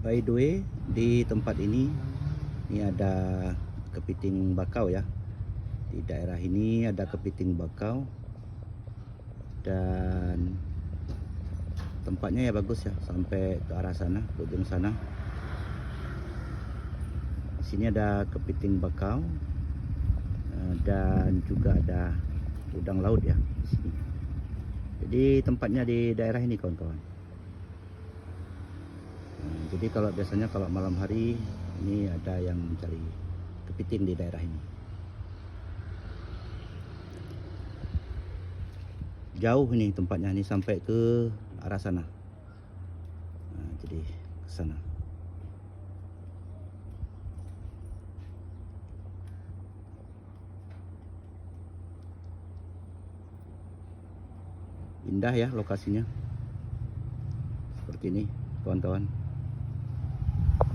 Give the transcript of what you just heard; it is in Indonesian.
By the way, di tempat ini ada kepiting bakau ya. Di daerah ini ada kepiting bakau dan tempatnya ya bagus ya, sampai ke arah sana, ke ujung sana. Di sini ada kepiting bakau dan juga ada udang laut ya di sini. Jadi tempatnya di daerah ini kawan-kawan. Jadi kalau biasanya kalau malam hari ini ada yang mencari kepiting di daerah ini. Jauh ini tempatnya, ini sampai ke arah sana. Jadi ke sana. Indah ya lokasinya. Seperti ini kawan-kawan.